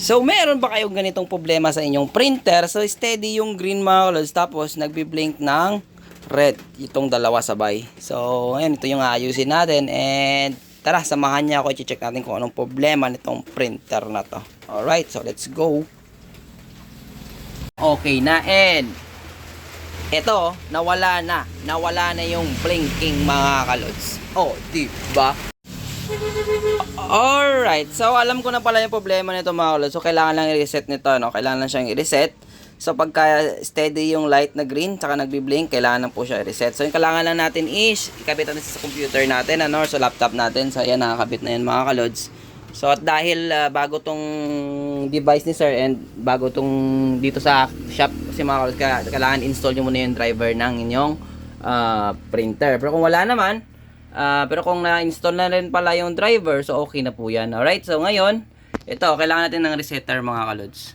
So, meron ba kayong ganitong problema sa inyong printer? So, steady yung green mga kalods, tapos nagbi-blink ng red. Itong dalawa sabay. So, ngayon, ito yung aayusin natin. And, tara, samahan niya ako. I-check natin kung anong problema nitong printer na to. Alright, so let's go. Okay na, and ito, nawala na. Nawala na yung blinking mga kalods. Oh, diba? Alright, so alam ko na pala yung problema nito mga kalods. So kailangan lang i-reset nito, no? Kailangan lang siyang i-reset. So pagka steady yung light na green, tsaka nagbi-blink, kailangan lang po siya i-reset. So yung kailangan lang natin is, ikabit natin sa computer natin, ano? So laptop natin. So ayan, nakakabit na yan mga kalods. So at dahil bago tong device ni sir and bago tong dito sa shop, kasi mga kalods, kailangan install nyo muna yung driver ng inyong printer. Pero kung wala naman, pero kung na-install na rin pala yung driver, so okay na po yan. Alright, so ngayon, ito, kailangan natin ng resetter mga kalods.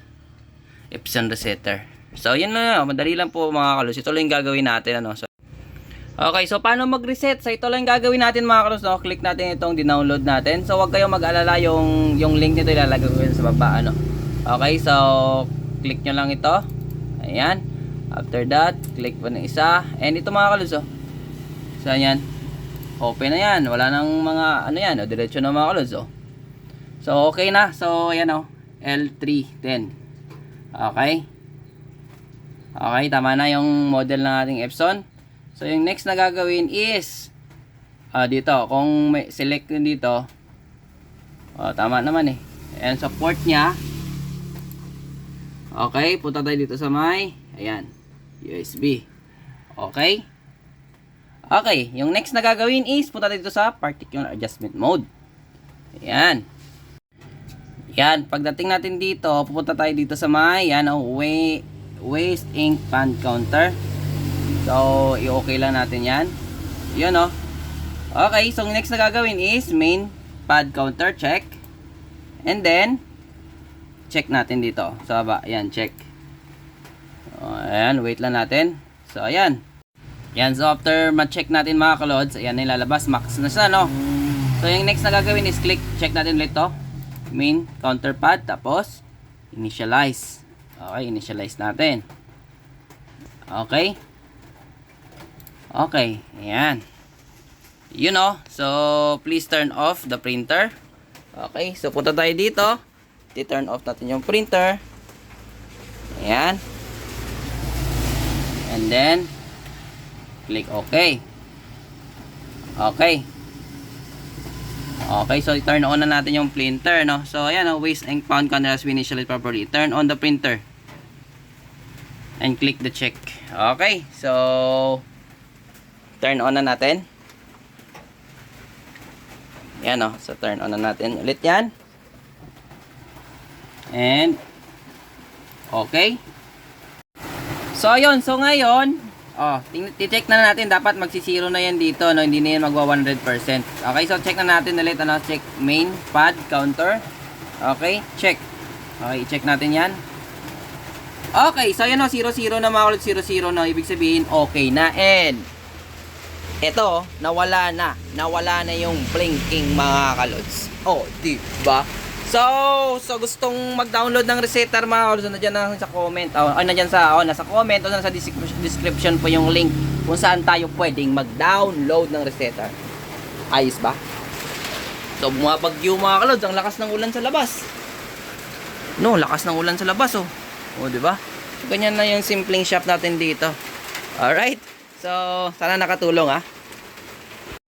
Epson resetter. So, yan na, madali lang po mga kalods. Ito lang yung gagawin natin, ano. So, okay, so paano mag-reset? So, ito lang yung gagawin natin mga kalods, no? Click natin itong dinownload natin. So, huwag kayong mag-alala yung link nito, ilalagay ko yun sa baba, ano. Okay, so, click nyo lang ito. Ayan. After that, click po ng isa. And ito mga kalods, oh. So, ayan. Open na yan. Wala nang mga, ano yan, o, diretso na mga kalods, oh. So, okay na. So, ayan, oh. L310. Okay. Okay, tama na yung model ng ating Epson. So, yung next na gagawin is, dito, kung may select yun dito, tama naman eh. Ayan, sa port nya. Okay, punta tayo dito sa may, ayan, USB. Okay. Okay, yung next na gagawin is punta dito sa particular adjustment mode. Ayan. Yan, pagdating natin dito, pupunta tayo dito sa may, yan, waste ink pan counter. So, i-okay lang natin yan. Yun, oh. Okay, so next na gagawin is main pad counter, check. And then, check natin dito. So, ayan, check. Ayan, wait lang natin. So, ayan. Yan, so after ma-check natin mga kalods, ayan, nilalabas, max na siya, no? So, yung next na gagawin is click, check natin ulit to. Main counter pad, tapos, initialize. Okay, initialize natin. Okay. Okay, ayan. You know, so, please turn off the printer. Okay, so punta tayo dito. I-turn off natin yung printer. Ayan. And then, click OK. Okay. Okay, so i-turn on na natin yung printer, no? So, ayan, waste ink pound counter has been initialized properly. Turn on the printer. And click the check. Okay, so, turn on na natin. Yan, no? So, turn on na natin ulit yan. And, okay. So, ayun. So, ngayon, i-check na natin, dapat magsi-zero na yan dito, no? Hindi na yan magwa 100%. Okay, so check na natin ulit, ano? Check main pad counter. Okay, check. Okay, i-check natin yan. Okay, so yan, 0-0 na mga kulit, 0-0 na, ibig sabihin okay na. And ito, nawala na yung blinking mga kalods. Oh, diba? So gustong mag-download ng resetter mga kalods, nandiyan na sa comment. Nasa comment o nasa description po yung link kung saan tayo pwedeng mag-download ng resetter. Ayos ba? So bumabagyo mga kalods, ang lakas ng ulan sa labas. No, lakas ng ulan sa labas, oh. Oh, di ba? So ganyan na yung simpleng shop natin dito. Alright. So sana nakatulong, ah.